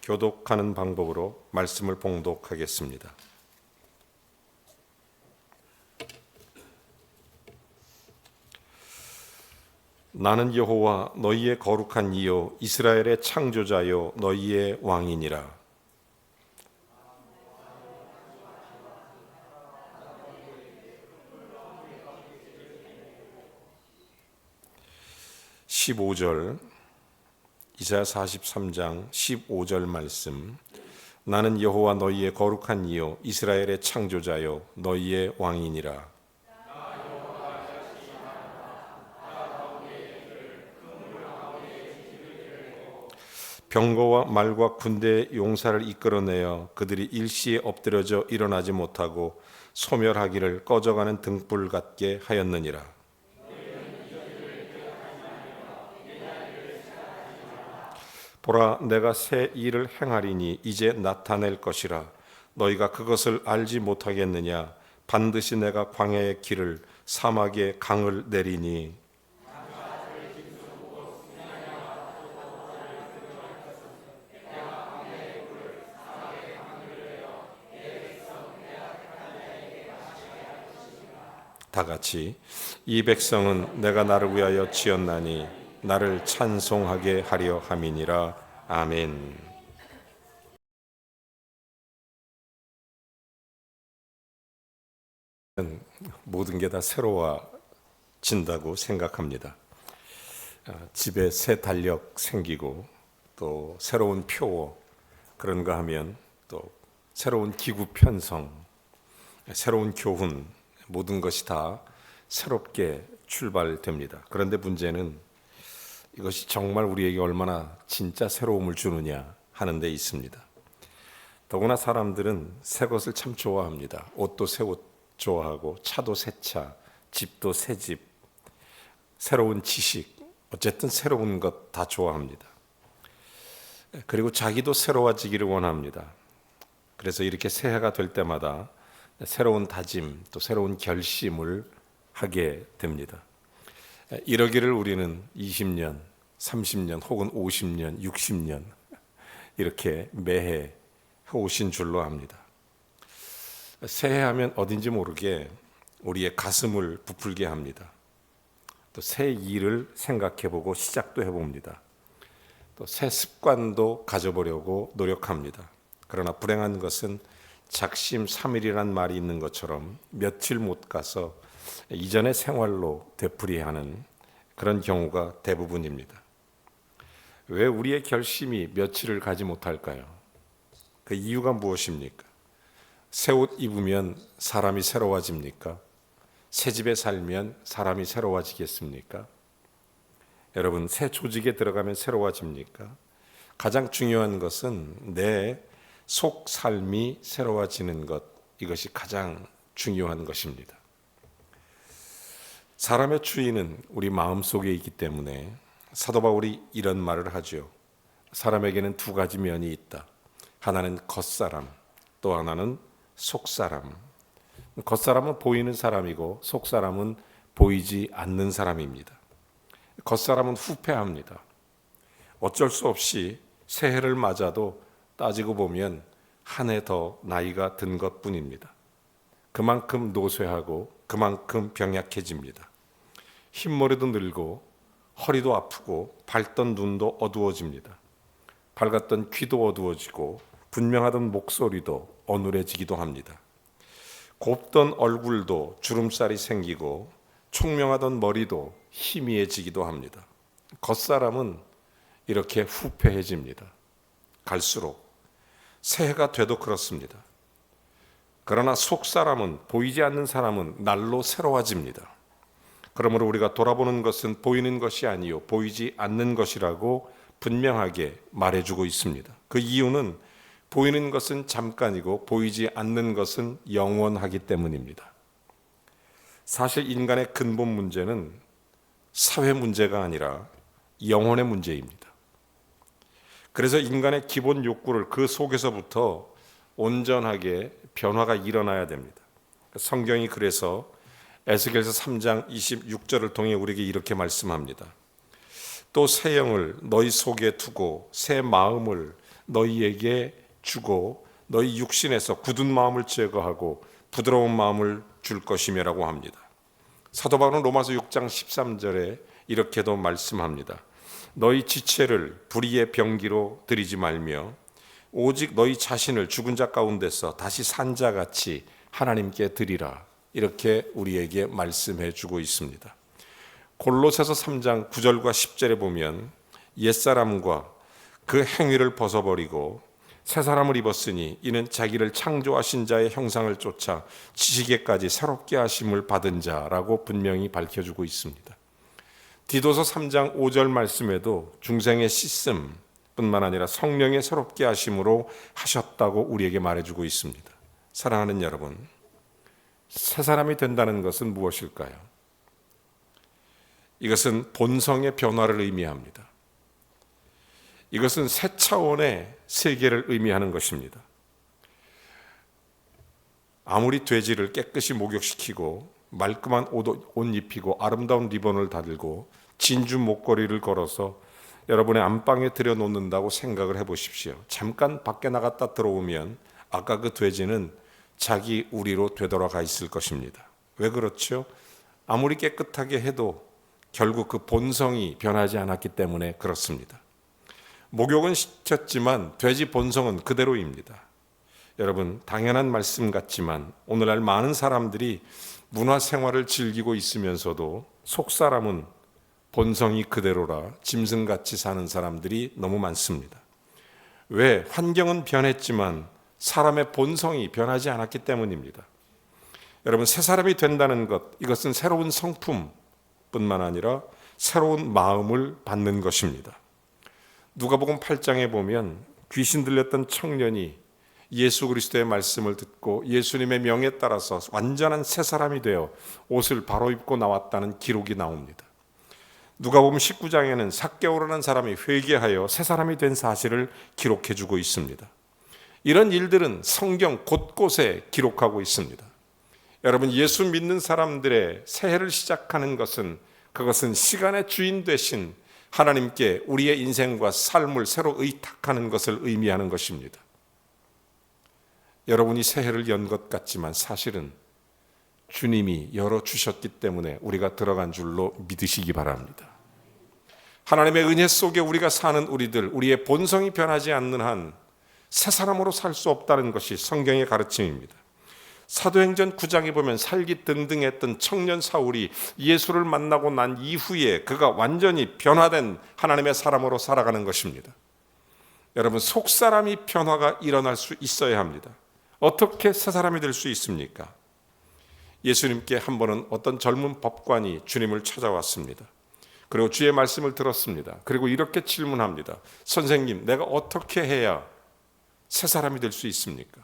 교독하는 방법으로 말씀을 봉독하겠습니다. 나는 여호와 너희의 거룩한 이요 이스라엘의 창조자요 너희의 왕이니라. 이사야 43장 15절 말씀. 나는 여호와 너희의 거룩한 이요 이스라엘의 창조자요 너희의 왕이니라. 병거와 말과 군대의 용사를 이끌어내어 그들이 일시에 엎드려져 일어나지 못하고 소멸하기를 꺼져가는 등불 같게 하였느니라. 보라, 내가 새 일을 행하리니 이제 나타낼 것이라. 너희가 그것을 알지 못하겠느냐? 반드시 내가 광야의 길을 사막의 강을 내리니. 다 같이 이 백성은 내가 나를 위하여 지었나니 나를 찬송하게 하려 함이니라. 아멘. 모든 게 다 새로워진다고 생각합니다. 집에 새 달력 생기고 또 새로운 표 그런가 하면 또 새로운 기구 편성, 새로운 교훈, 모든 것이 다 새롭게 출발됩니다. 그런데 문제는 이것이 정말 우리에게 얼마나 진짜 새로움을 주느냐 하는 데 있습니다. 더구나 사람들은 새 것을 참 좋아합니다. 옷도 새 옷 좋아하고 차도 새 차, 집도 새 집, 새로운 지식, 어쨌든 새로운 것 다 좋아합니다. 그리고 자기도 새로워지기를 원합니다. 그래서 이렇게 새해가 될 때마다 새로운 다짐, 또 새로운 결심을 하게 됩니다. 이러기를 우리는 20년, 30년 혹은 50년, 60년 이렇게 매해 해오신 줄로 압니다. 새해하면 어딘지 모르게 우리의 가슴을 부풀게 합니다. 또 새 일을 생각해보고 시작도 해봅니다. 또 새 습관도 가져보려고 노력합니다. 그러나 불행한 것은 작심삼일이란 말이 있는 것처럼 며칠 못 가서 이전의 생활로 되풀이하는 그런 경우가 대부분입니다. 왜 우리의 결심이 며칠을 가지 못할까요? 그 이유가 무엇입니까? 새 옷 입으면 사람이 새로워집니까? 새 집에 살면 사람이 새로워지겠습니까? 여러분, 새 조직에 들어가면 새로워집니까? 가장 중요한 것은 내 속 삶이 새로워지는 것, 이것이 가장 중요한 것입니다. 사람의 주인은 우리 마음속에 있기 때문에 사도 바울이 이런 말을 하죠. 사람에게는 두 가지 면이 있다. 하나는 겉사람, 또 하나는 속사람. 겉사람은 보이는 사람이고 속사람은 보이지 않는 사람입니다. 겉사람은 후패합니다. 어쩔 수 없이 새해를 맞아도 따지고 보면 한 해 더 나이가 든 것뿐입니다. 그만큼 노쇠하고 그만큼 병약해집니다. 흰머리도 늘고 허리도 아프고 밝던 눈도 어두워집니다. 밝았던 귀도 어두워지고 분명하던 목소리도 어눌해지기도 합니다. 곱던 얼굴도 주름살이 생기고 총명하던 머리도 희미해지기도 합니다. 겉사람은 이렇게 후패해집니다. 갈수록 새해가 돼도 그렇습니다. 그러나 속사람은, 보이지 않는 사람은 날로 새로워집니다. 그러므로 우리가 돌아보는 것은 보이는 것이 아니요 보이지 않는 것이라고 분명하게 말해주고 있습니다. 그 이유는 보이는 것은 잠깐이고 보이지 않는 것은 영원하기 때문입니다. 사실 인간의 근본 문제는 사회 문제가 아니라 영혼의 문제입니다. 그래서 인간의 기본 욕구를 그 속에서부터 온전하게 변화가 일어나야 됩니다. 성경이 그래서 에스겔서 3장 26절을 통해 우리에게 이렇게 말씀합니다. 또 새 영을 너희 속에 두고 새 마음을 너희에게 주고 너희 육신에서 굳은 마음을 제거하고 부드러운 마음을 줄 것이며라고 합니다. 사도 바울은 로마서 6장 13절에 이렇게도 말씀합니다. 너희 지체를 불의의 병기로 들이지 말며 오직 너희 자신을 죽은 자 가운데서 다시 산 자같이 하나님께 드리라. 이렇게 우리에게 말씀해 주고 있습니다. 골로새서 3장 9절과 10절에 보면 옛사람과 그 행위를 벗어버리고 새 사람을 입었으니 이는 자기를 창조하신 자의 형상을 쫓아 지식에까지 새롭게 하심을 받은 자라고 분명히 밝혀주고 있습니다. 디도서 3장 5절 말씀에도 중생의 씻음 뿐만 아니라 성령의 새롭게 하심으로 하셨다고 우리에게 말해주고 있습니다. 사랑하는 여러분, 새 사람이 된다는 것은 무엇일까요? 이것은 본성의 변화를 의미합니다. 이것은 새 차원의 세계를 의미하는 것입니다. 아무리 돼지를 깨끗이 목욕시키고 말끔한 옷 입히고 아름다운 리본을 달고 진주 목걸이를 걸어서 여러분의 안방에 들여놓는다고 생각을 해보십시오. 잠깐 밖에 나갔다 들어오면 아까 그 돼지는 자기 우리로 되돌아가 있을 것입니다. 왜 그렇죠? 아무리 깨끗하게 해도 결국 그 본성이 변하지 않았기 때문에 그렇습니다. 목욕은 시켰지만 돼지 본성은 그대로입니다. 여러분, 당연한 말씀 같지만 오늘날 많은 사람들이 문화생활을 즐기고 있으면서도 속사람은 본성이 그대로라 짐승같이 사는 사람들이 너무 많습니다. 왜? 환경은 변했지만 사람의 본성이 변하지 않았기 때문입니다. 여러분, 새 사람이 된다는 것, 이것은 새로운 성품뿐만 아니라 새로운 마음을 받는 것입니다. 누가복음 8장에 보면 귀신 들렸던 청년이 예수 그리스도의 말씀을 듣고 예수님의 명에 따라서 완전한 새 사람이 되어 옷을 바로 입고 나왔다는 기록이 나옵니다. 누가복음 19장에는 삭개오라는 사람이 회개하여 새 사람이 된 사실을 기록해 주고 있습니다. 이런 일들은 성경 곳곳에 기록하고 있습니다. 여러분, 예수 믿는 사람들의 새해를 시작하는 것은 그것은 시간의 주인 되신 하나님께 우리의 인생과 삶을 새로 의탁하는 것을 의미하는 것입니다. 여러분이 새해를 연 것 같지만 사실은 주님이 열어주셨기 때문에 우리가 들어간 줄로 믿으시기 바랍니다. 하나님의 은혜 속에 우리가 사는 우리의 본성이 변하지 않는 한 새 사람으로 살 수 없다는 것이 성경의 가르침입니다. 사도행전 9장에 보면 살기 등등했던 청년 사울이 예수를 만나고 난 이후에 그가 완전히 변화된 하나님의 사람으로 살아가는 것입니다. 여러분, 속사람이 변화가 일어날 수 있어야 합니다. 어떻게 새 사람이 될 수 있습니까? 예수님께 한 번은 어떤 젊은 법관이 주님을 찾아왔습니다. 그리고 주의 말씀을 들었습니다. 그리고 이렇게 질문합니다. 선생님, 내가 어떻게 해야 새 사람이 될 수 있습니까?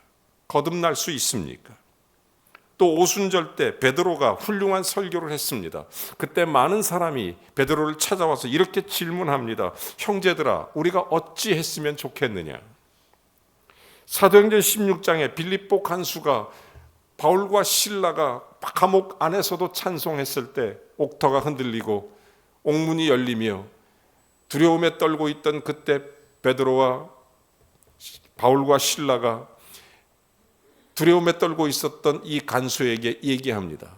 거듭날 수 있습니까? 또 오순절 때 베드로가 훌륭한 설교를 했습니다. 그때 많은 사람이 베드로를 찾아와서 이렇게 질문합니다. 형제들아, 우리가 어찌 했으면 좋겠느냐? 사도행전 16장에 빌립보 간수가 바울과 실라가 감옥 안에서도 찬송했을 때 옥터가 흔들리고 옥문이 열리며 두려움에 떨고 있던 그때 베드로와 바울과 실라가 두려움에 떨고 있었던 이 간수에게 얘기합니다.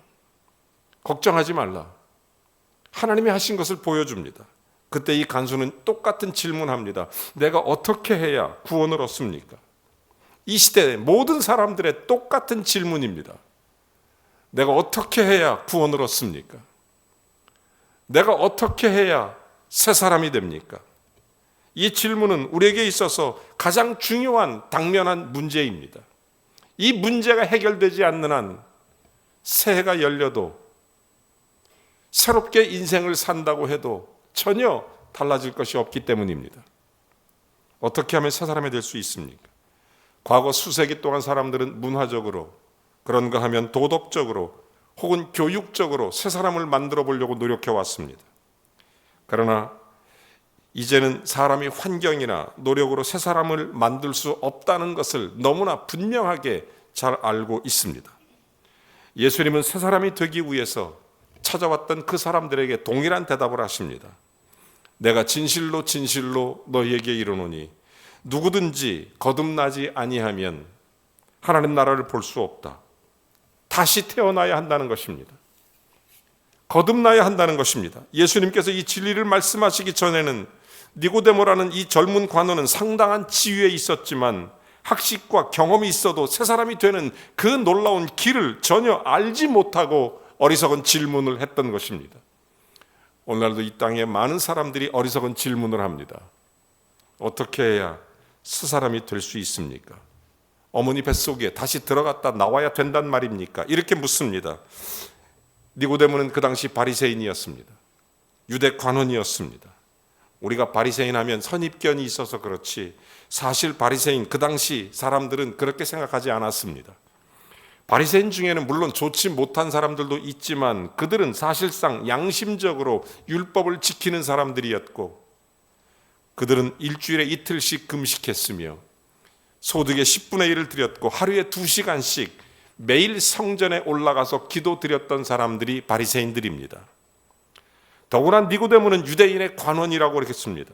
걱정하지 말라. 하나님이 하신 것을 보여줍니다. 그때 이 간수는 똑같은 질문합니다. 내가 어떻게 해야 구원을 얻습니까? 이 시대의 모든 사람들의 똑같은 질문입니다. 내가 어떻게 해야 구원을 얻습니까? 내가 어떻게 해야 새 사람이 됩니까? 이 질문은 우리에게 있어서 가장 중요한 당면한 문제입니다. 이 문제가 해결되지 않는 한 새해가 열려도 새롭게 인생을 산다고 해도 전혀 달라질 것이 없기 때문입니다. 어떻게 하면 새 사람이 될 수 있습니까? 과거 수세기 동안 사람들은 문화적으로, 그런가 하면 도덕적으로 혹은 교육적으로 새 사람을 만들어 보려고 노력해 왔습니다. 그러나 이제는 사람이 환경이나 노력으로 새 사람을 만들 수 없다는 것을 너무나 분명하게 잘 알고 있습니다. 예수님은 새 사람이 되기 위해서 찾아왔던 그 사람들에게 동일한 대답을 하십니다. 내가 진실로 진실로 너희에게 이르노니 누구든지 거듭나지 아니하면 하나님 나라를 볼 수 없다. 다시 태어나야 한다는 것입니다. 거듭나야 한다는 것입니다. 예수님께서 이 진리를 말씀하시기 전에는 니고데모라는 이 젊은 관원은 상당한 지위에 있었지만 학식과 경험이 있어도 새 사람이 되는 그 놀라운 길을 전혀 알지 못하고 어리석은 질문을 했던 것입니다. 오늘날도 이 땅에 많은 사람들이 어리석은 질문을 합니다. 어떻게 해야 새 사람이 될 수 있습니까? 어머니 뱃속에 다시 들어갔다 나와야 된단 말입니까? 이렇게 묻습니다. 니고데모는 그 당시 바리새인이었습니다. 유대 관원이었습니다. 우리가 바리새인 하면 선입견이 있어서 그렇지 사실 바리새인 그 당시 사람들은 그렇게 생각하지 않았습니다. 바리새인 중에는 물론 좋지 못한 사람들도 있지만 그들은 사실상 양심적으로 율법을 지키는 사람들이었고 그들은 일주일에 이틀씩 금식했으며 소득의 10분의 1을 드렸고 하루에 2시간씩 매일 성전에 올라가서 기도 드렸던 사람들이 바리새인들입니다. 더구나 니고데모는 유대인의 관원이라고 그랬습니다.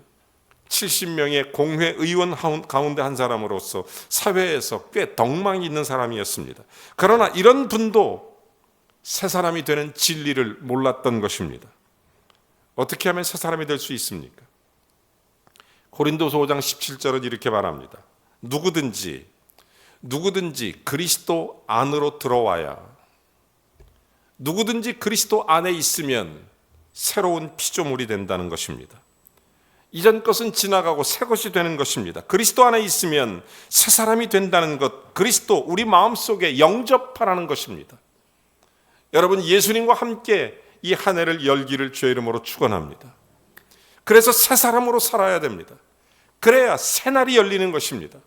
70명의 공회 의원 가운데 한 사람으로서 사회에서 꽤 덕망이 있는 사람이었습니다. 그러나 이런 분도 새 사람이 되는 진리를 몰랐던 것입니다. 어떻게 하면 새 사람이 될 수 있습니까? 고린도서 5장 17절은 이렇게 말합니다. 누구든지 그리스도 안으로 들어와야, 누구든지 그리스도 안에 있으면 새로운 피조물이 된다는 것입니다. 이전 것은 지나가고 새 것이 되는 것입니다. 그리스도 안에 있으면 새 사람이 된다는 것, 그리스도 우리 마음속에 영접하라는 것입니다. 여러분, 예수님과 함께 이 한 해를 열기를 주의 이름으로 축원합니다. 그래서 새 사람으로 살아야 됩니다. 그래야 새 날이 열리는 것입니다.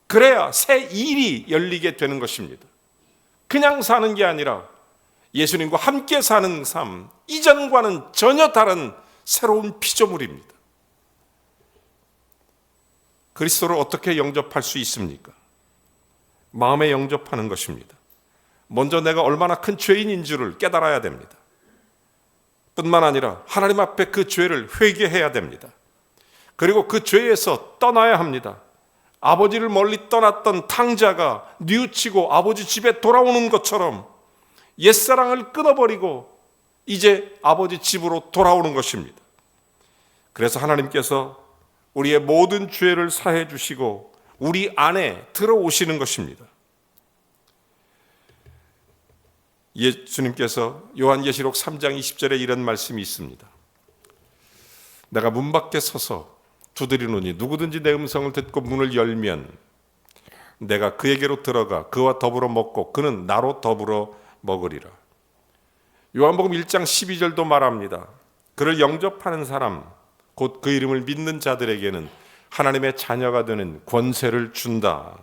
그래야 새 일이 열리게 되는 것입니다. 그냥 사는 게 아니라 예수님과 함께 사는 삶, 이전과는 전혀 다른 새로운 피조물입니다. 그리스도를 어떻게 영접할 수 있습니까? 마음에 영접하는 것입니다. 먼저 내가 얼마나 큰 죄인인 줄을 깨달아야 됩니다. 뿐만 아니라 하나님 앞에 그 죄를 회개해야 됩니다. 그리고 그 죄에서 떠나야 합니다. 아버지를 멀리 떠났던 탕자가 뉘우치고 아버지 집에 돌아오는 것처럼 옛사랑을 끊어버리고 이제 아버지 집으로 돌아오는 것입니다. 그래서 하나님께서 우리의 모든 죄를 사해 주시고 우리 안에 들어오시는 것입니다. 예수님께서 요한계시록 3장 20절에 이런 말씀이 있습니다. 내가 문 밖에 서서 두드리노니 누구든지 내 음성을 듣고 문을 열면 내가 그에게로 들어가 그와 더불어 먹고 그는 나로 더불어 먹으리라. 요한복음 1장 12절도 말합니다. 그를 영접하는 사람, 곧 그 이름을 믿는 자들에게는 하나님의 자녀가 되는 권세를 준다.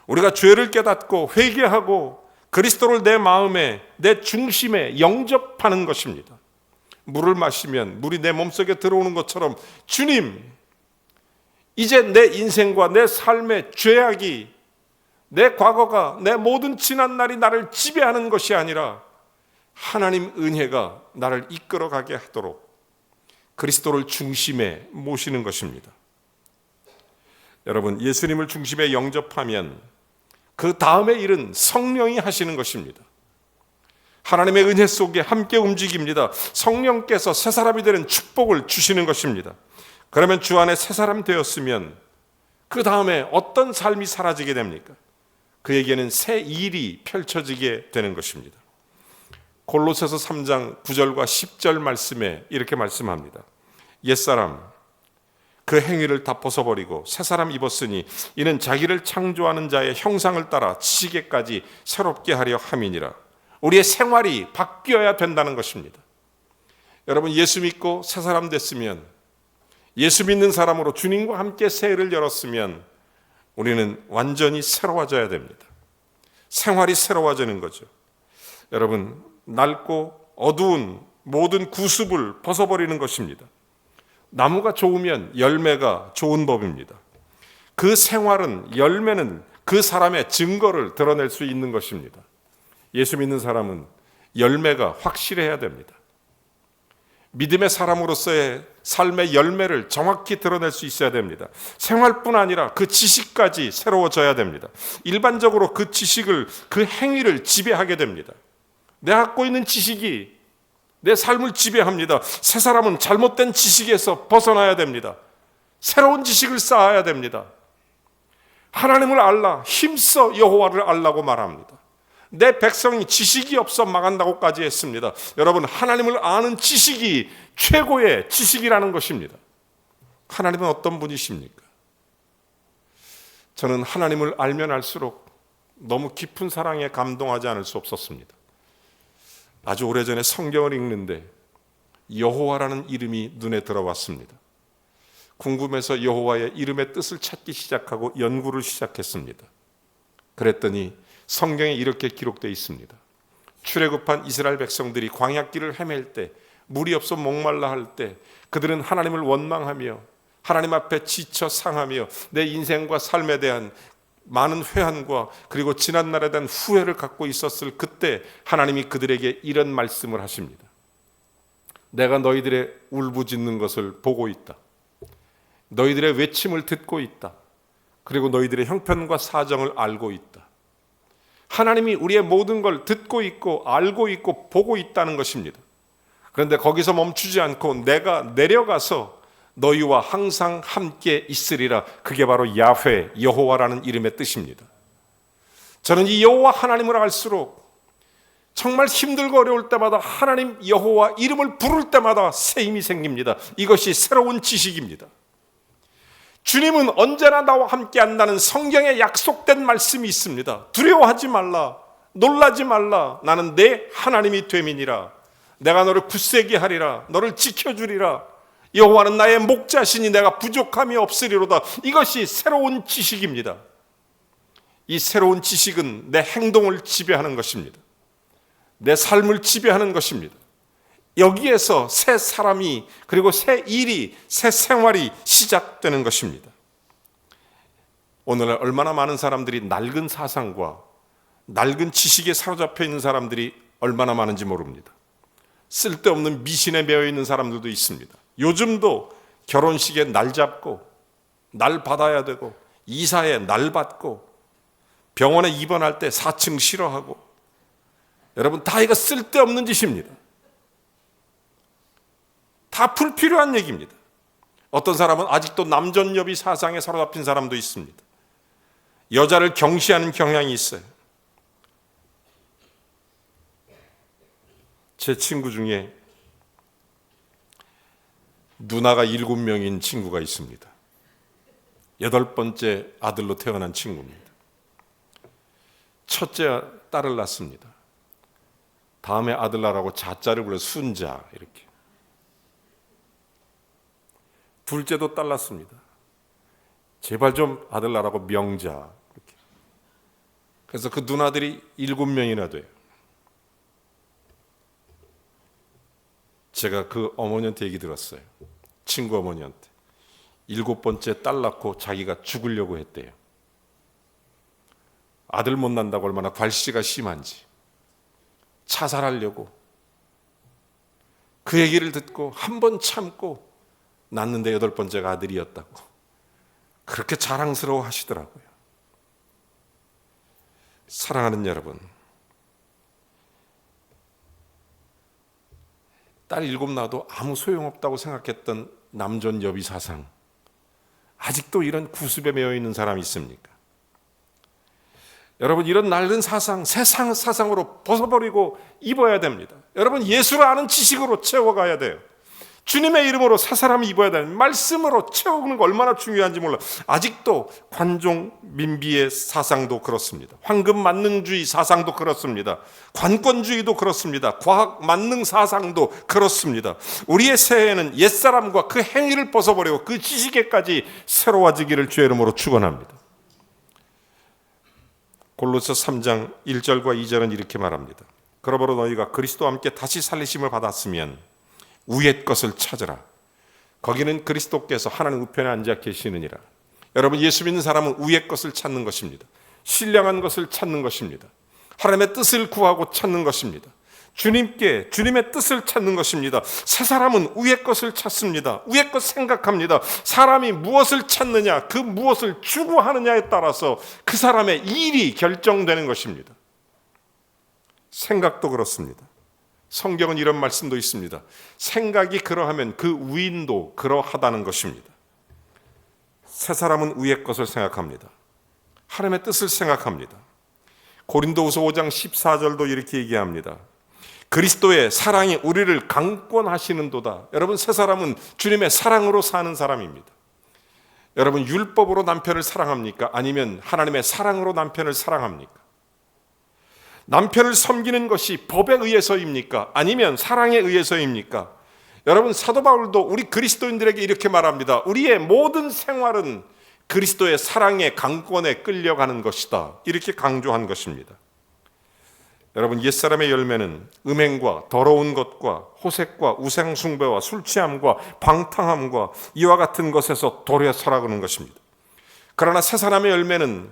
우리가 죄를 깨닫고 회개하고 그리스도를 내 마음에, 내 중심에 영접하는 것입니다. 물을 마시면 물이 내 몸속에 들어오는 것처럼 주님, 이제 내 인생과 내 삶의 죄악이, 내 과거가, 내 모든 지난 날이 나를 지배하는 것이 아니라 하나님 은혜가 나를 이끌어가게 하도록 그리스도를 중심에 모시는 것입니다. 여러분, 예수님을 중심에 영접하면 그 다음의 일은 성령이 하시는 것입니다. 하나님의 은혜 속에 함께 움직입니다. 성령께서 새 사람이 되는 축복을 주시는 것입니다. 그러면 주 안에 새 사람 되었으면 그 다음에 어떤 삶이 사라지게 됩니까? 그에게는 새 일이 펼쳐지게 되는 것입니다. 골로새서 3장 9절과 10절 말씀에 이렇게 말씀합니다. 옛사람 그 행위를 다 벗어버리고 새 사람 입었으니 이는 자기를 창조하는 자의 형상을 따라 지시게까지 새롭게 하려 함이니라. 우리의 생활이 바뀌어야 된다는 것입니다. 여러분, 예수 믿고 새 사람 됐으면, 예수 믿는 사람으로 주님과 함께 새해를 열었으면 우리는 완전히 새로워져야 됩니다. 생활이 새로워지는 거죠. 여러분, 낡고 어두운 모든 구습을 벗어버리는 것입니다. 나무가 좋으면 열매가 좋은 법입니다. 그 생활은, 열매는 그 사람의 증거를 드러낼 수 있는 것입니다. 예수 믿는 사람은 열매가 확실해야 됩니다. 믿음의 사람으로서의 삶의 열매를 정확히 드러낼 수 있어야 됩니다. 생활뿐 아니라 그 지식까지 새로워져야 됩니다. 일반적으로 그 지식을, 그 행위를 지배하게 됩니다. 내가 갖고 있는 지식이 내 삶을 지배합니다. 새 사람은 잘못된 지식에서 벗어나야 됩니다. 새로운 지식을 쌓아야 됩니다. 하나님을 알라, 힘써 여호와를 알라고 말합니다. 내 백성이 지식이 없어 망한다고까지 했습니다. 여러분, 하나님을 아는 지식이 최고의 지식이라는 것입니다. 하나님은 어떤 분이십니까? 저는 하나님을 알면 알수록 너무 깊은 사랑에 감동하지 않을 수 없었습니다. 아주 오래전에 성경을 읽는데 여호와라는 이름이 눈에 들어왔습니다. 궁금해서 여호와의 이름의 뜻을 찾기 시작하고 연구를 시작했습니다. 그랬더니 성경에 이렇게 기록되어 있습니다. 출애굽한 이스라엘 백성들이 광야길을 헤맬 때, 물이 없어 목말라 할 때 그들은 하나님을 원망하며 하나님 앞에 지쳐 상하며 내 인생과 삶에 대한 많은 회한과 그리고 지난 날에 대한 후회를 갖고 있었을 그때 하나님이 그들에게 이런 말씀을 하십니다. 내가 너희들의 울부짖는 것을 보고 있다. 너희들의 외침을 듣고 있다. 그리고 너희들의 형편과 사정을 알고 있다. 하나님이 우리의 모든 걸 듣고 있고 알고 있고 보고 있다는 것입니다. 그런데 거기서 멈추지 않고 내가 내려가서 너희와 항상 함께 있으리라. 그게 바로 야훼, 여호와라는 이름의 뜻입니다. 저는 이 여호와 하나님을 알수록 정말 힘들고 어려울 때마다 하나님 여호와 이름을 부를 때마다 새 힘이 생깁니다. 이것이 새로운 지식입니다. 주님은 언제나 나와 함께 한다는 성경에 약속된 말씀이 있습니다. 두려워하지 말라, 놀라지 말라. 나는 내 하나님이 됨이니라. 내가 너를 굳세게 하리라. 너를 지켜주리라. 여호와는 나의 목자시니 내가 부족함이 없으리로다. 이것이 새로운 지식입니다. 이 새로운 지식은 내 행동을 지배하는 것입니다. 내 삶을 지배하는 것입니다. 여기에서 새 사람이, 그리고 새 일이, 새 생활이 시작되는 것입니다. 오늘날 얼마나 많은 사람들이 낡은 사상과 낡은 지식에 사로잡혀 있는 사람들이 얼마나 많은지 모릅니다. 쓸데없는 미신에 매여 있는 사람들도 있습니다. 요즘도 결혼식에 날 잡고 날 받아야 되고 이사에 날 받고 병원에 입원할 때 4층 싫어하고, 여러분 다 이거 쓸데없는 짓입니다. 다 불필요한 얘기입니다. 어떤 사람은 아직도 남존여비 사상에 사로잡힌 사람도 있습니다. 여자를 경시하는 경향이 있어요. 제 친구 중에 누나가 7명인 친구가 있습니다. 8번째 아들로 태어난 친구입니다. 첫째 딸을 낳습니다. 다음에 아들 낳으라고 자자를 불러 순자 이렇게. 둘째도 딸 낳습니다. 제발 좀 아들 낳으라고 명자 이렇게. 그래서 그 누나들이 7명이나 돼요. 제가 그 어머니한테 얘기 들었어요. 친구 어머니한테. 7번째 딸 낳고 자기가 죽으려고 했대요. 아들 못 낳는다고 얼마나 괄시가 심한지. 자살하려고. 그 얘기를 듣고 한 번 참고 낳는데 8번째가 아들이었다고. 그렇게 자랑스러워 하시더라고요. 사랑하는 여러분, 딸 7 낳아도 아무 소용없다고 생각했던 남존 여비 사상, 아직도 이런 구습에 매여 있는 사람이 있습니까? 여러분, 이런 낡은 사상, 세상 사상으로 벗어버리고 입어야 됩니다. 여러분, 예수를 아는 지식으로 채워가야 돼요. 주님의 이름으로 새 사람이 입어야 되는 말씀으로 채우는 거 얼마나 중요한지 몰라. 아직도 관종 민비의 사상도 그렇습니다. 황금 만능주의 사상도 그렇습니다. 관권주의도 그렇습니다. 과학 만능 사상도 그렇습니다. 우리의 새해에는 옛사람과 그 행위를 벗어버리고 그 지식에까지 새로워지기를 주의 이름으로 축원합니다. 골로새 3장 1절과 2절은 이렇게 말합니다. 그러므로 너희가 그리스도와 함께 다시 살리심을 받았으면 위의 것을 찾으라. 거기는 그리스도께서 하나님 우편에 앉아 계시느니라. 여러분, 예수 믿는 사람은 위의 것을 찾는 것입니다. 신령한 것을 찾는 것입니다. 하나님의 뜻을 구하고 찾는 것입니다. 주님께, 주님의 뜻을 찾는 것입니다. 새 사람은 위의 것을 찾습니다. 위의 것 생각합니다. 사람이 무엇을 찾느냐, 그 무엇을 추구하느냐에 따라서 그 사람의 일이 결정되는 것입니다. 생각도 그렇습니다. 성경은 이런 말씀도 있습니다. 생각이 그러하면 그 위인도 그러하다는 것입니다. 새 사람은 위의 것을 생각합니다. 하나님의 뜻을 생각합니다. 고린도후서 5장 14절도 이렇게 얘기합니다. 그리스도의 사랑이 우리를 강권하시는도다. 여러분, 새 사람은 주님의 사랑으로 사는 사람입니다. 여러분, 율법으로 남편을 사랑합니까? 아니면 하나님의 사랑으로 남편을 사랑합니까? 남편을 섬기는 것이 법에 의해서입니까? 아니면 사랑에 의해서입니까? 여러분, 사도 바울도 우리 그리스도인들에게 이렇게 말합니다. 우리의 모든 생활은 그리스도의 사랑의 강권에 끌려가는 것이다. 이렇게 강조한 것입니다. 여러분, 옛사람의 열매는 음행과 더러운 것과 호색과 우상숭배와 술취함과 방탕함과 이와 같은 것에서 도래 서라그는 것입니다. 그러나 새 사람의 열매는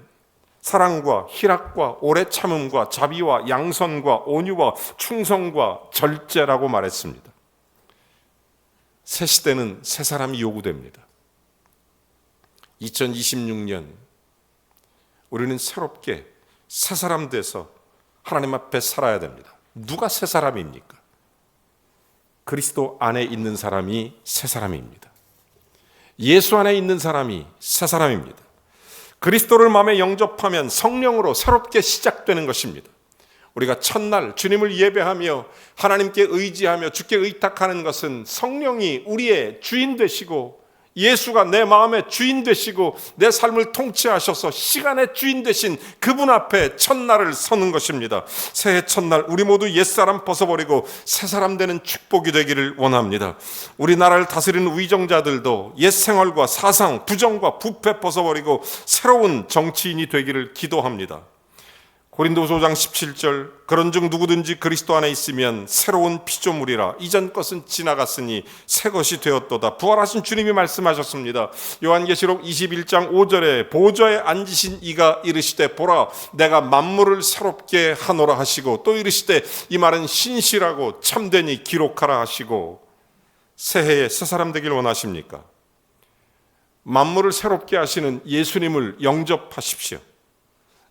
사랑과 희락과 오래 참음과 자비와 양선과 온유와 충성과 절제라고 말했습니다. 새 시대는 새 사람이 요구됩니다. 2026년 우리는 새롭게 새 사람 돼서 하나님 앞에 살아야 됩니다. 누가 새 사람입니까? 그리스도 안에 있는 사람이 새 사람입니다. 예수 안에 있는 사람이 새 사람입니다. 그리스도를 마음에 영접하면 성령으로 새롭게 시작되는 것입니다. 우리가 첫날 주님을 예배하며 하나님께 의지하며 주께 의탁하는 것은 성령이 우리의 주인 되시고 예수가 내 마음의 주인 되시고 내 삶을 통치하셔서 시간의 주인 되신 그분 앞에 첫날을 서는 것입니다. 새해 첫날 우리 모두 옛사람 벗어버리고 새사람 되는 축복이 되기를 원합니다. 우리나라를 다스리는 위정자들도 옛생활과 사상, 부정과 부패 벗어버리고 새로운 정치인이 되기를 기도합니다. 고린도후서 5장 17절 그런즉 누구든지 그리스도 안에 있으면 새로운 피조물이라 이전 것은 지나갔으니 새 것이 되었도다. 부활하신 주님이 말씀하셨습니다. 요한계시록 21장 5절에 보좌에 앉으신 이가 이르시되 보라 내가 만물을 새롭게 하노라 하시고 또 이르시되 이 말은 신실하고 참되니 기록하라 하시고 새해에 새 사람 되길 원하십니까? 만물을 새롭게 하시는 예수님을 영접하십시오.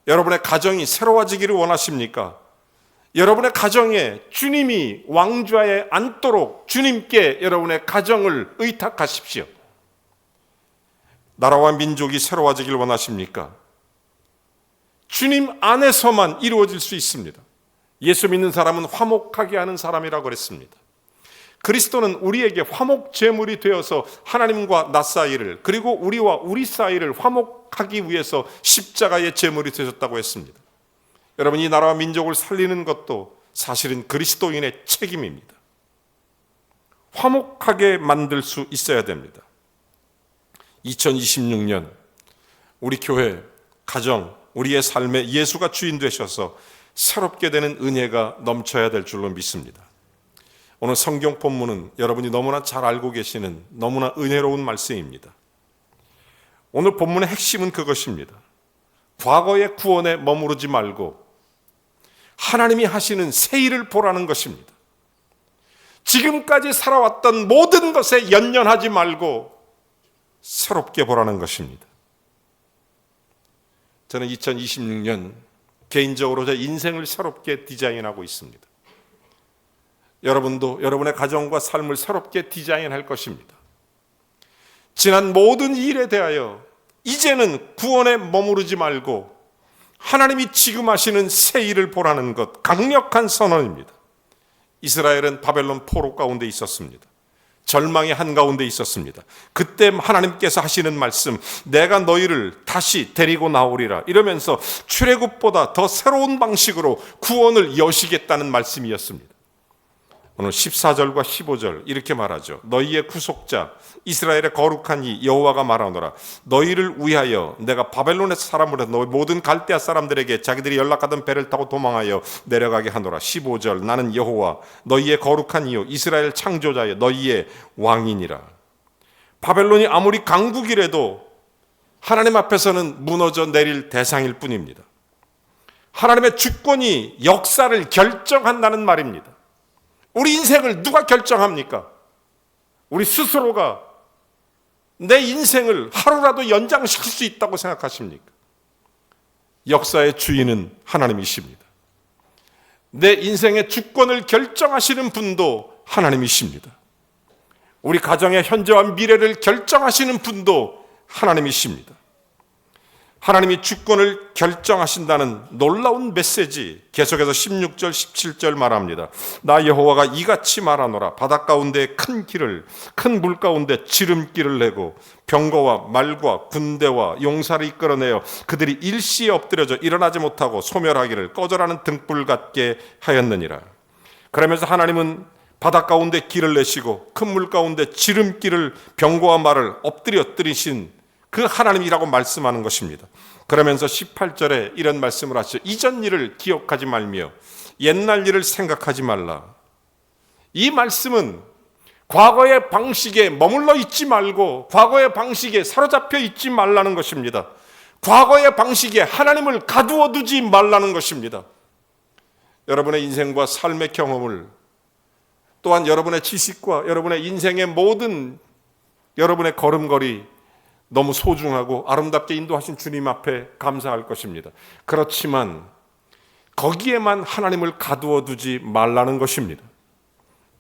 여러분의 가정이 새로워지기를 원하십니까? 여러분의 가정에 주님이 왕좌에 앉도록 주님께 여러분의 가정을 의탁하십시오. 나라와 민족이 새로워지기를 원하십니까? 주님 안에서만 이루어질 수 있습니다. 예수 믿는 사람은 화목하게 하는 사람이라고 그랬습니다. 그리스도는 우리에게 화목 제물이 되어서 하나님과 나 사이를 그리고 우리와 우리 사이를 화목하기 위해서 십자가의 제물이 되셨다고 했습니다. 여러분, 이 나라와 민족을 살리는 것도 사실은 그리스도인의 책임입니다. 화목하게 만들 수 있어야 됩니다. 2026년 우리 교회, 가정, 우리의 삶에 예수가 주인 되셔서 새롭게 되는 은혜가 넘쳐야 될 줄로 믿습니다. 오늘 성경 본문은 여러분이 너무나 잘 알고 계시는 너무나 은혜로운 말씀입니다. 오늘 본문의 핵심은 그것입니다. 과거의 구원에 머무르지 말고 하나님이 하시는 새 일을 보라는 것입니다. 지금까지 살아왔던 모든 것에 연연하지 말고 새롭게 보라는 것입니다. 저는 2026년 개인적으로 제 인생을 새롭게 디자인하고 있습니다. 여러분도 여러분의 가정과 삶을 새롭게 디자인할 것입니다. 지난 모든 일에 대하여 이제는 구원에 머무르지 말고 하나님이 지금 하시는 새 일을 보라는 것, 강력한 선언입니다. 이스라엘은 바벨론 포로 가운데 있었습니다. 절망의 한가운데 있었습니다. 그때 하나님께서 하시는 말씀, 내가 너희를 다시 데리고 나오리라 이러면서 출애굽보다 더 새로운 방식으로 구원을 여시겠다는 말씀이었습니다. 오늘 14절과 15절 이렇게 말하죠. 너희의 구속자 이스라엘의 거룩한 이 여호와가 말하노라. 너희를 위하여 내가 바벨론에서 사람을 해서 너희 모든 갈대아 사람들에게 자기들이 연락하던 배를 타고 도망하여 내려가게 하노라. 15절 나는 여호와 너희의 거룩한 이요 이스라엘 창조자여 너희의 왕이니라. 바벨론이 아무리 강국이라도 하나님 앞에서는 무너져 내릴 대상일 뿐입니다. 하나님의 주권이 역사를 결정한다는 말입니다. 우리 인생을 누가 결정합니까? 우리 스스로가 내 인생을 하루라도 연장시킬 수 있다고 생각하십니까? 역사의 주인은 하나님이십니다. 내 인생의 주권을 결정하시는 분도 하나님이십니다. 우리 가정의 현재와 미래를 결정하시는 분도 하나님이십니다. 하나님이 주권을 결정하신다는 놀라운 메시지, 계속해서 16절, 17절 말합니다. 나 여호와가 이같이 말하노라. 바다 가운데 큰 길을, 큰 물 가운데 지름길을 내고 병거와 말과 군대와 용사를 이끌어내어 그들이 일시에 엎드려져 일어나지 못하고 소멸하기를 꺼져라는 등불 같게 하였느니라. 그러면서 하나님은 바다 가운데 길을 내시고 큰 물 가운데 지름길을 병거와 말을 엎드려 뜨리신 그 하나님이라고 말씀하는 것입니다. 그러면서 18절에 이런 말씀을 하시죠. 이전 일을 기억하지 말며 옛날 일을 생각하지 말라. 이 말씀은 과거의 방식에 머물러 있지 말고 과거의 방식에 사로잡혀 있지 말라는 것입니다. 과거의 방식에 하나님을 가두어 두지 말라는 것입니다. 여러분의 인생과 삶의 경험을, 또한 여러분의 지식과 여러분의 인생의 모든 여러분의 걸음걸이 너무 소중하고 아름답게 인도하신 주님 앞에 감사할 것입니다. 그렇지만 거기에만 하나님을 가두어 두지 말라는 것입니다.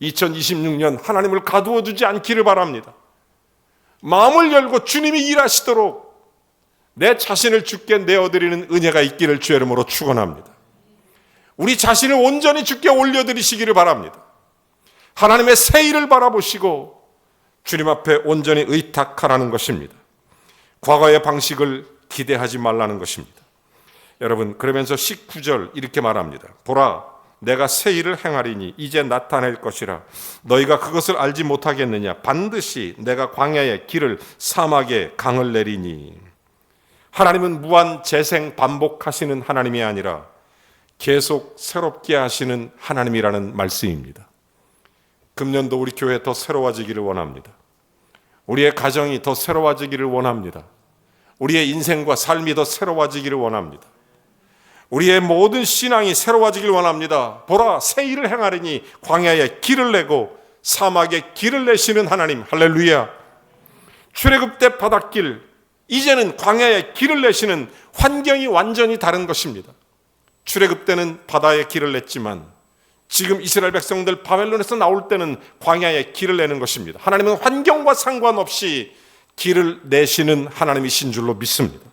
2026년 하나님을 가두어 두지 않기를 바랍니다. 마음을 열고 주님이 일하시도록 내 자신을 주께 내어드리는 은혜가 있기를 주의 이름으로 축원합니다. 우리 자신을 온전히 주께 올려드리시기를 바랍니다. 하나님의 새 일을 바라보시고 주님 앞에 온전히 의탁하라는 것입니다. 과거의 방식을 기대하지 말라는 것입니다. 여러분, 그러면서 19절 이렇게 말합니다. 보라, 내가 새 일을 행하리니 이제 나타낼 것이라. 너희가 그것을 알지 못하겠느냐? 반드시 내가 광야의 길을 사막에 강을 내리니. 하나님은 무한 재생 반복하시는 하나님이 아니라 계속 새롭게 하시는 하나님이라는 말씀입니다. 금년도 우리 교회 더 새로워지기를 원합니다. 우리의 가정이 더 새로워지기를 원합니다. 우리의 인생과 삶이 더 새로워지기를 원합니다. 우리의 모든 신앙이 새로워지기를 원합니다. 보라, 새 일을 행하리니 광야에 길을 내고 사막에 길을 내시는 하나님. 할렐루야. 출애굽 때 바닷길, 이제는 광야에 길을 내시는 환경이 완전히 다른 것입니다. 출애굽 때는 바다에 길을 냈지만 지금 이스라엘 백성들 바벨론에서 나올 때는 광야에 길을 내는 것입니다. 하나님은 환경과 상관없이 길을 내시는 하나님이신 줄로 믿습니다.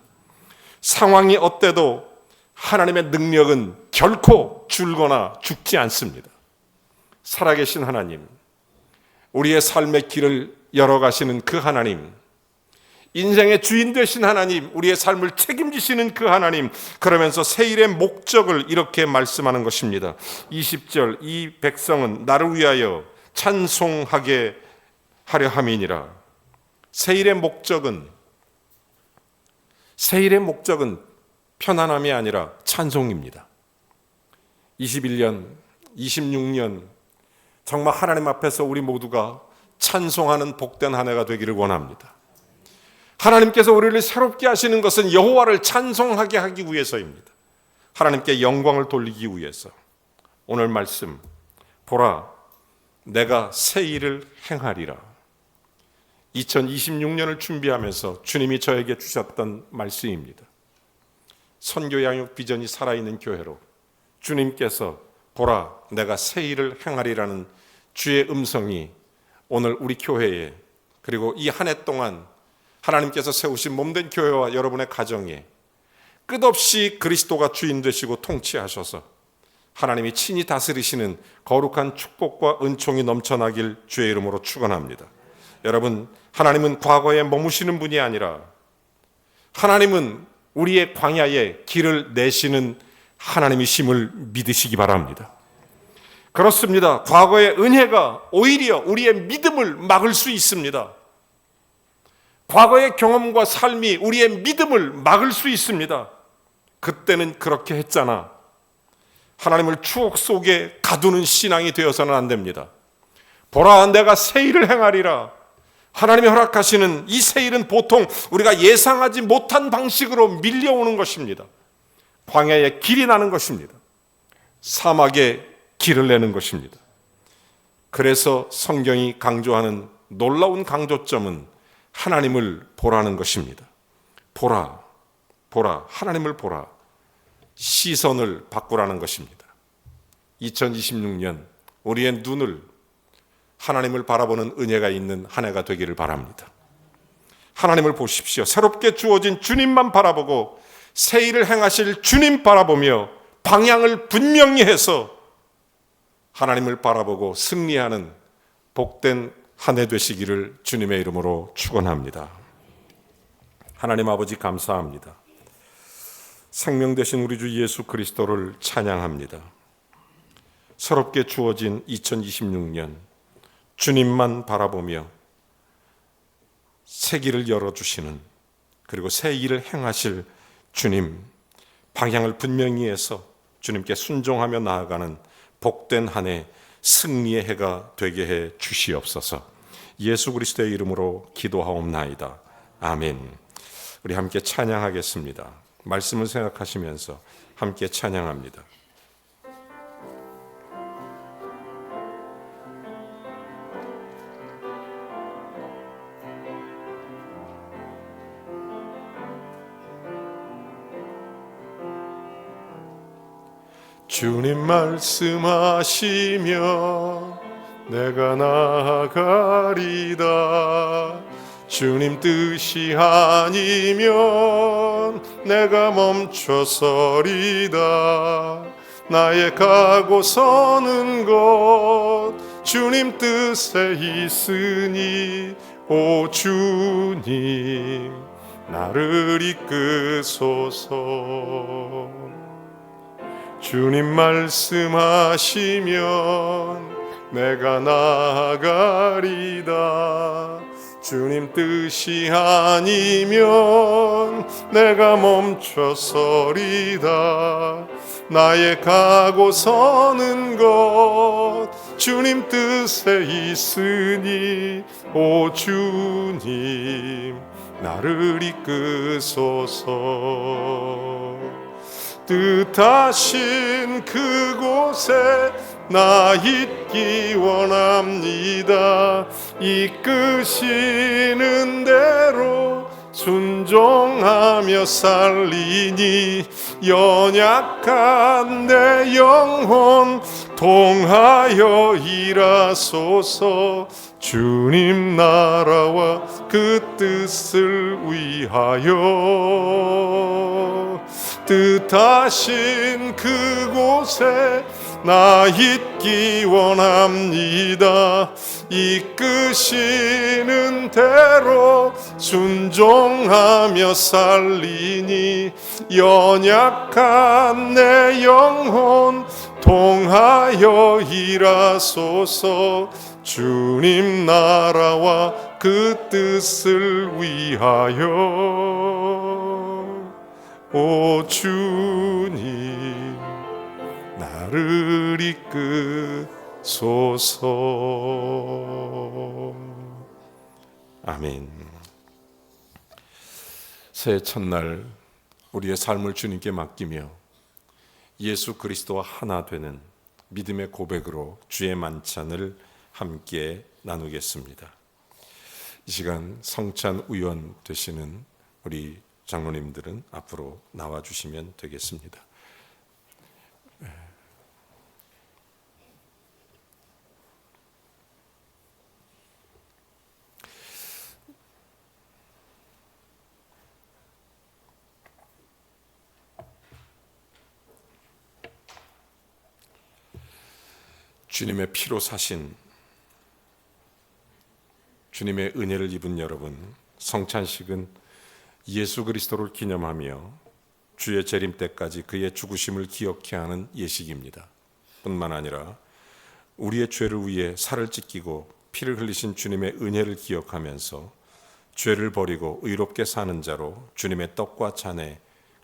상황이 어때도 하나님의 능력은 결코 줄거나 죽지 않습니다. 살아계신 하나님, 우리의 삶의 길을 열어가시는 그 하나님, 인생의 주인 되신 하나님, 우리의 삶을 책임지시는 그 하나님, 그러면서 새 일의 목적을 이렇게 말씀하는 것입니다. 20절, 이 백성은 나를 위하여 찬송하게 하려 함이니라. 새 일의 목적은 편안함이 아니라 찬송입니다. 21년, 26년 정말 하나님 앞에서 우리 모두가 찬송하는 복된 한 해가 되기를 원합니다. 하나님께서 우리를 새롭게 하시는 것은 여호와를 찬송하게 하기 위해서입니다. 하나님께 영광을 돌리기 위해서. 오늘 말씀, 보라, 내가 새 일을 행하리라. 2026년을 준비하면서 주님이 저에게 주셨던 말씀입니다. 선교 양육 비전이 살아있는 교회로 주님께서 보라, 내가 새 일을 행하리라는 주의 음성이 오늘 우리 교회에, 그리고 이 한 해 동안 하나님께서 세우신 몸된 교회와 여러분의 가정에 끝없이 그리스도가 주인 되시고 통치하셔서 하나님이 친히 다스리시는 거룩한 축복과 은총이 넘쳐나길 주의 이름으로 축원합니다. 여러분, 하나님은 과거에 머무시는 분이 아니라 하나님은 우리의 광야에 길을 내시는 하나님이심을 믿으시기 바랍니다. 그렇습니다. 과거의 은혜가 오히려 우리의 믿음을 막을 수 있습니다. 과거의 경험과 삶이 우리의 믿음을 막을 수 있습니다. 그때는 그렇게 했잖아. 하나님을 추억 속에 가두는 신앙이 되어서는 안 됩니다. 보라, 내가 새 일을 행하리라. 하나님이 허락하시는 이 새 일은 보통 우리가 예상하지 못한 방식으로 밀려오는 것입니다. 광야에 길이 나는 것입니다. 사막에 길을 내는 것입니다. 그래서 성경이 강조하는 놀라운 강조점은 하나님을 보라는 것입니다. 보라, 보라, 하나님을 보라. 시선을 바꾸라는 것입니다. 2026년 우리의 눈을 하나님을 바라보는 은혜가 있는 한 해가 되기를 바랍니다. 하나님을 보십시오. 새롭게 주어진 주님만 바라보고 새 일을 행하실 주님 바라보며 방향을 분명히 해서 하나님을 바라보고 승리하는 복된 한 해 되시기를 주님의 이름으로 축원합니다. 하나님 아버지 감사합니다. 생명 되신 우리 주 예수 그리스도를 찬양합니다. 새롭게 주어진 2026년 주님만 바라보며 새 길을 열어주시는, 그리고 새 일을 행하실 주님, 방향을 분명히 해서 주님께 순종하며 나아가는 복된 한 해, 승리의 해가 되게 해 주시옵소서. 예수 그리스도의 이름으로 기도하옵나이다. 아멘. 우리 함께 찬양하겠습니다. 말씀을 생각하시면서 함께 찬양합니다. 주님 말씀하시면 내가 나아가리다. 주님 뜻이 아니면 내가 멈춰서리다. 나의 가고 서는 곳 주님 뜻에 있으니 오 주님 나를 이끄소서. 주님 말씀하시면 내가 나아가리다. 주님 뜻이 아니면 내가 멈춰서리다. 나의 가고 서는 것 주님 뜻에 있으니 오 주님 나를 이끄소서. 뜻하신 그곳에 나 있기 원합니다. 이끄시는 대로 순종하며 살리니 연약한 내 영혼 통하여 일하소서. 주님 나라와 그 뜻을 위하여 뜻하신 그곳에 나 있기 원합니다. 이끄시는 대로 순종하며 살리니 연약한 내 영혼 통하여 일하소서. 주님 나라와 그 뜻을 위하여 오 주님 나를 이끄소서. 아멘. 새해 첫날 우리의 삶을 주님께 맡기며 예수 그리스도와 하나 되는 믿음의 고백으로 주의 만찬을 함께 나누겠습니다. 이 시간 성찬 위원 되시는 우리 장로님들은 앞으로 나와주시면 되겠습니다. 주님의 피로 사신 주님의 은혜를 입은 여러분, 성찬식은 예수 그리스도를 기념하며 주의 재림 때까지 그의 죽으심을 기억케 하는 예식입니다. 뿐만 아니라 우리의 죄를 위해 살을 찢기고 피를 흘리신 주님의 은혜를 기억하면서 죄를 버리고 의롭게 사는 자로 주님의 떡과 잔에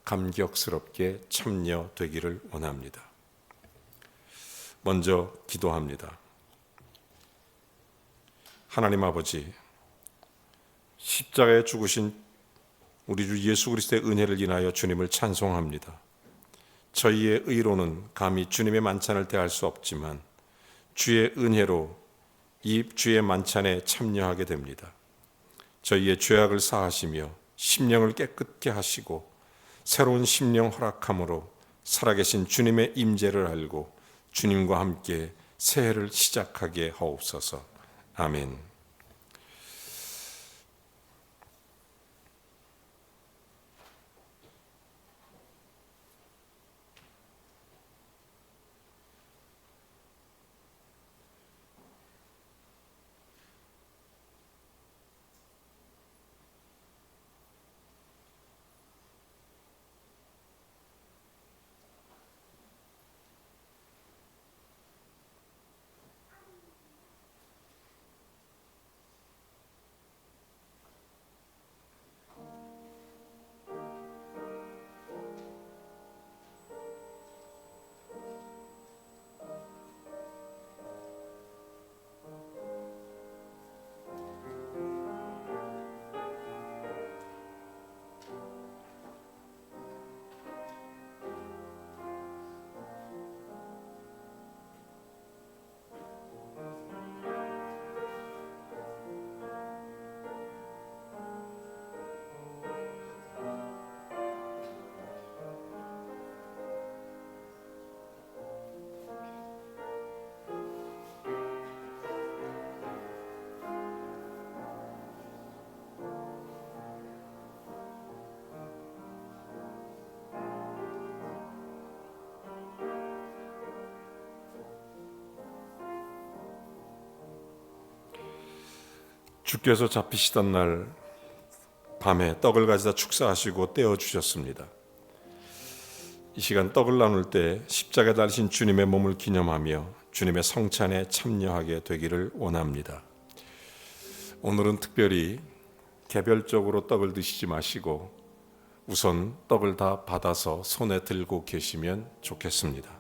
감격스럽게 참여되기를 원합니다. 먼저 기도합니다. 하나님 아버지, 십자가에 죽으신 우리 주 예수 그리스도의 은혜를 인하여 주님을 찬송합니다. 저희의 의로는 감히 주님의 만찬을 대할 수 없지만 주의 은혜로 이 주의 만찬에 참여하게 됩니다. 저희의 죄악을 사하시며 심령을 깨끗게 하시고 새로운 심령 허락함으로 살아계신 주님의 임재를 알고 주님과 함께 새해를 시작하게 하옵소서. 아멘. 주께서 잡히시던 날 밤에 떡을 가지다 축사하시고 떼어 주셨습니다. 이 시간 떡을 나눌 때 십자가에 달리신 주님의 몸을 기념하며 주님의 성찬에 참여하게 되기를 원합니다. 오늘은 특별히 개별적으로 떡을 드시지 마시고 우선 떡을 다 받아서 손에 들고 계시면 좋겠습니다.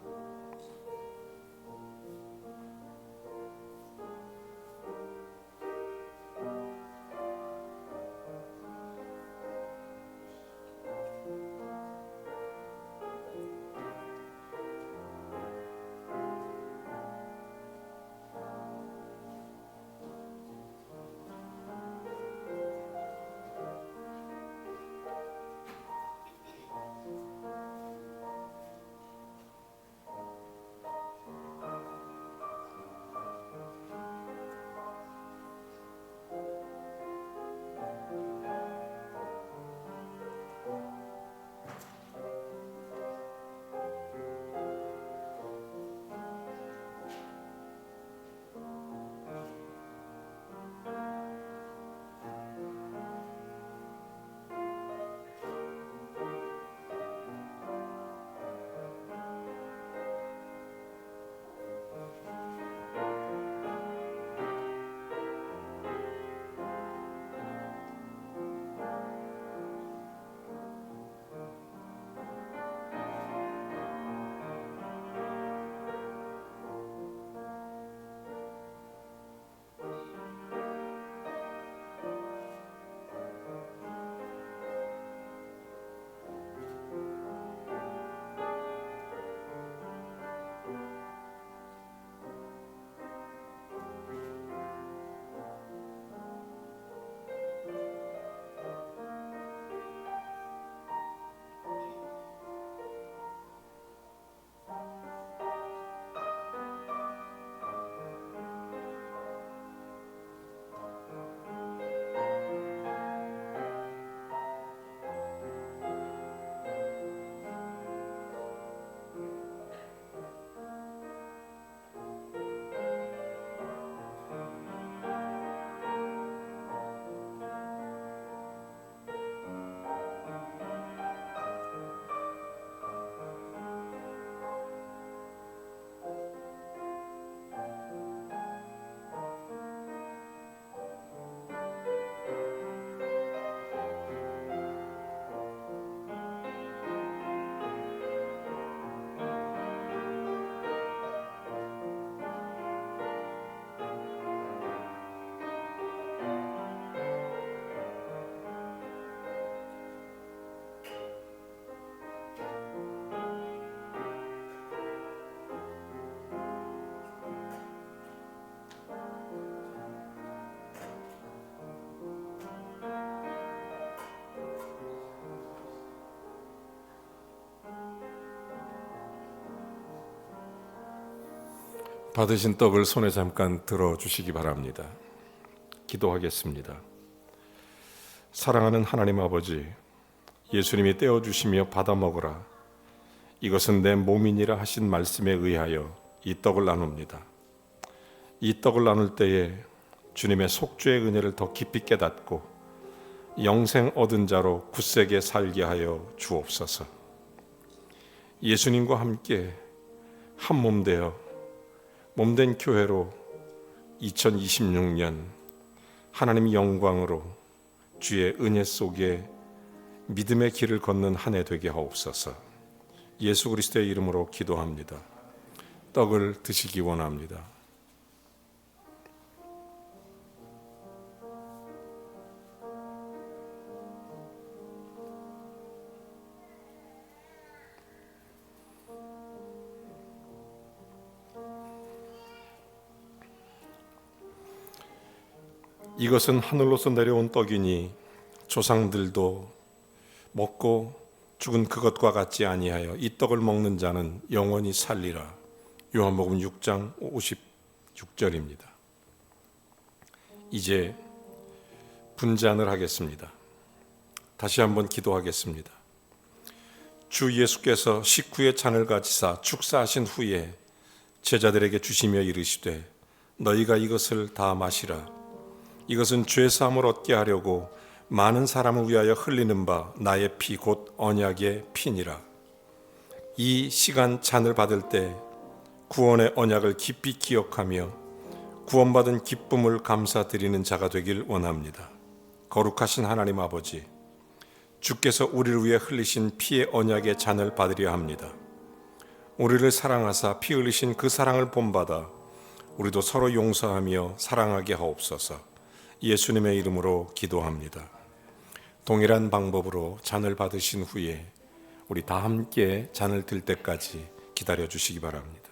받으신 떡을 손에 잠깐 들어주시기 바랍니다. 기도하겠습니다. 사랑하는 하나님 아버지, 예수님이 떼어주시며 받아 먹으라, 이것은 내 몸이니라 하신 말씀에 의하여 이 떡을 나눕니다. 이 떡을 나눌 때에 주님의 속죄의 은혜를 더 깊이 깨닫고 영생 얻은 자로 굳세게 살게 하여 주옵소서. 예수님과 함께 한 몸 되어 몸된 교회로 2026년 하나님의 영광으로 주의 은혜 속에 믿음의 길을 걷는 한 해 되게 하옵소서. 예수 그리스도의 이름으로 기도합니다. 떡을 드시기 원합니다. 이것은 하늘로서 내려온 떡이니 조상들도 먹고 죽은 그것과 같지 아니하여 이 떡을 먹는 자는 영원히 살리라. 요한복음 6장 56절입니다. 이제 분잔을 하겠습니다. 다시 한번 기도하겠습니다. 주 예수께서 식후에 잔을 가지사 축사하신 후에 제자들에게 주시며 이르시되 너희가 이것을 다 마시라. 이것은 죄사함을 얻게 하려고 많은 사람을 위하여 흘리는 바 나의 피 곧 언약의 피니라. 이 시간 잔을 받을 때 구원의 언약을 깊이 기억하며 구원받은 기쁨을 감사드리는 자가 되길 원합니다. 거룩하신 하나님 아버지, 주께서 우리를 위해 흘리신 피의 언약의 잔을 받으려 합니다. 우리를 사랑하사 피 흘리신 그 사랑을 본받아 우리도 서로 용서하며 사랑하게 하옵소서. 예수님의 이름으로 기도합니다. 동일한 방법으로 잔을 받으신 후에 우리 다 함께 잔을 들 때까지 기다려 주시기 바랍니다.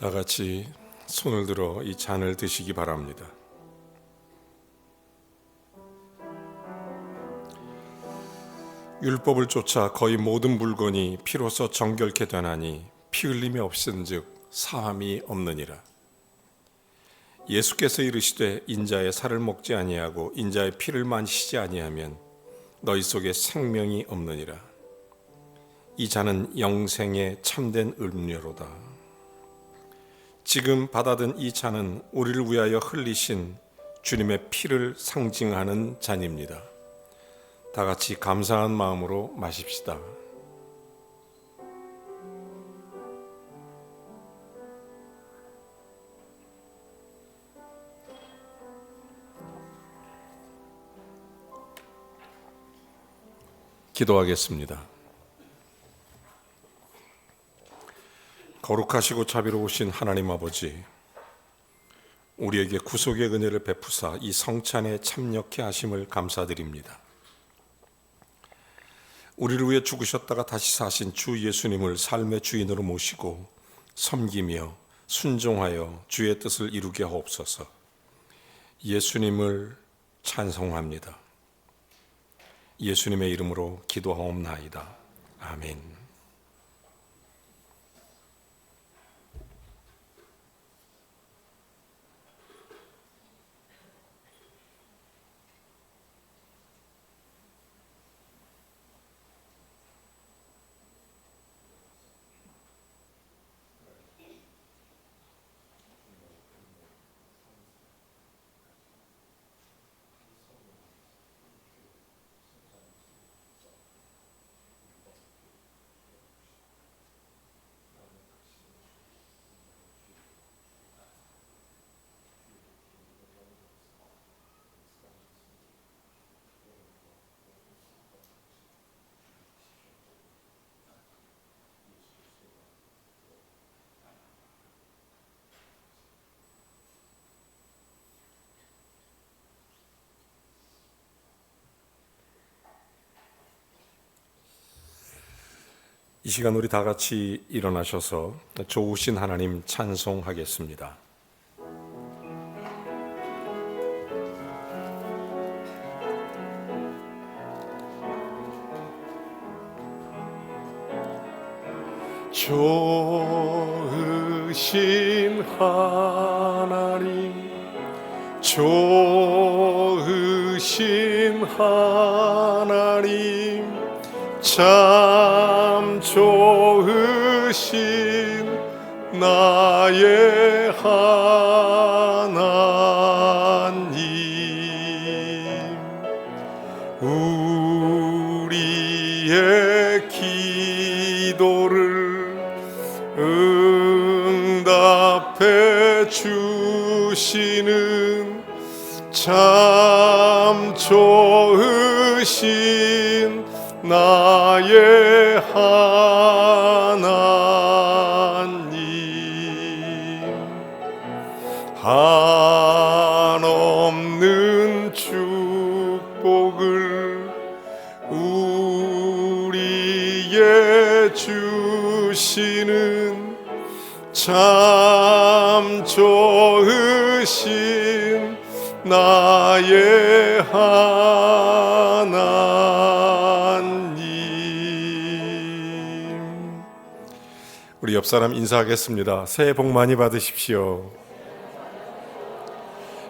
다 같이 손을 들어 이 잔을 드시기 바랍니다. 율법을 쫓아 거의 모든 물건이 피로써 정결케 되나니 피 흘림이 없은즉 사함이 없느니라. 예수께서 이르시되 인자의 살을 먹지 아니하고 인자의 피를 마시지 아니하면 너희 속에 생명이 없느니라. 이 잔은 영생의 참된 음료로다. 지금 받아든 이 잔은 우리를 위하여 흘리신 주님의 피를 상징하는 잔입니다. 다 같이 감사한 마음으로 마십시다. 기도하겠습니다. 거룩하시고 자비로우신 하나님 아버지, 우리에게 구속의 은혜를 베푸사 이 성찬에 참여케 하심을 감사드립니다. 우리를 위해 죽으셨다가 다시 사신 주 예수님을 삶의 주인으로 모시고 섬기며 순종하여 주의 뜻을 이루게 하옵소서. 예수님을 찬송합니다. 예수님의 이름으로 기도하옵나이다. 아멘. 이 시간 우리 다 같이 일어나셔서 좋으신 하나님 찬송하겠습니다. 좋으신 하나님, 좋으신 하나님, 참 좋으신 나의 하나님, 우리의 기도를 응답해 주시는 참 좋으신 나의 하나님, 한없는 축복을 우리에 주시는 참 좋으신 나의 하나님. 우리 옆 사람 인사하겠습니다. 새해 복 많이 받으십시오.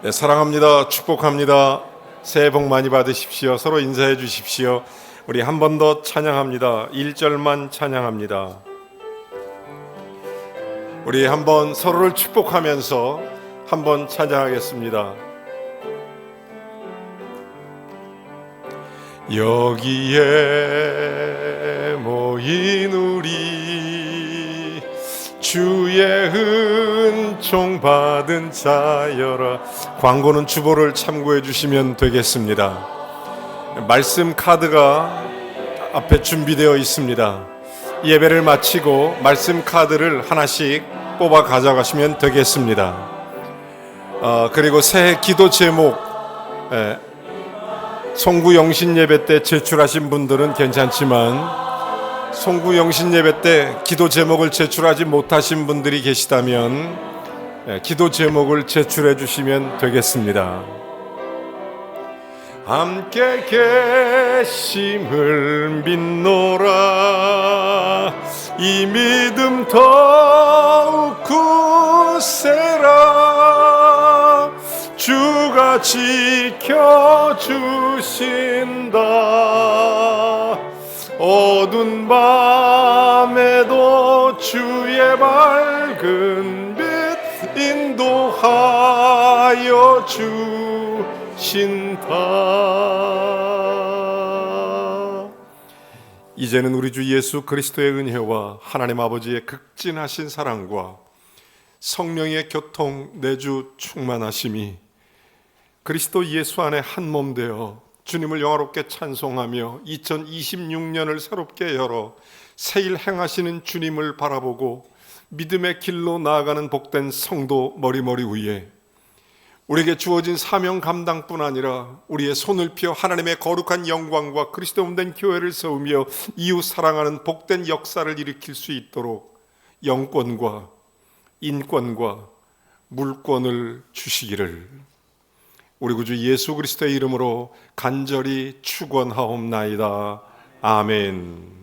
네, 사랑합니다. 축복합니다. 새해 복 많이 받으십시오. 서로 인사해 주십시오. 우리 한 번 더 찬양합니다. 1절만 찬양합니다. 우리 한번 서로를 축복하면서 한번 찬양하겠습니다. 여기에 모인 우리 주의 은총 받은 자여라. 광고는 주보를 참고해 주시면 되겠습니다. 말씀 카드가 앞에 준비되어 있습니다. 예배를 마치고 말씀 카드를 하나씩 뽑아 가져가시면 되겠습니다. 그리고 새해 기도 제목, 송구 영신 예배 때 제출하신 분들은 괜찮지만 송구 영신 예배 때 기도 제목을 제출하지 못하신 분들이 계시다면 기도 제목을 제출해 주시면 되겠습니다. 함께 계심을 믿노라. 이 믿음 더욱 굳세라. 주가 지켜주신다. 어두운 밤에도 주의 밝은 빛 인도하여 주신다. 이제는 우리 주 예수 그리스도의 은혜와 하나님 아버지의 극진하신 사랑과 성령의 교통 내주 충만하심이 그리스도 예수 안에 한 몸 되어 주님을 영화롭게 찬송하며 2026년을 새롭게 열어 새일 행하시는 주님을 바라보고 믿음의 길로 나아가는 복된 성도 머리머리 위에 우리에게 주어진 사명 감당뿐 아니라 우리의 손을 펴 하나님의 거룩한 영광과 그리스도 몸된 교회를 세우며 이웃 사랑하는 복된 역사를 일으킬 수 있도록 영권과 인권과 물권을 주시기를 우리 구주 예수 그리스도의 이름으로 간절히 축원하옵나이다. 아멘.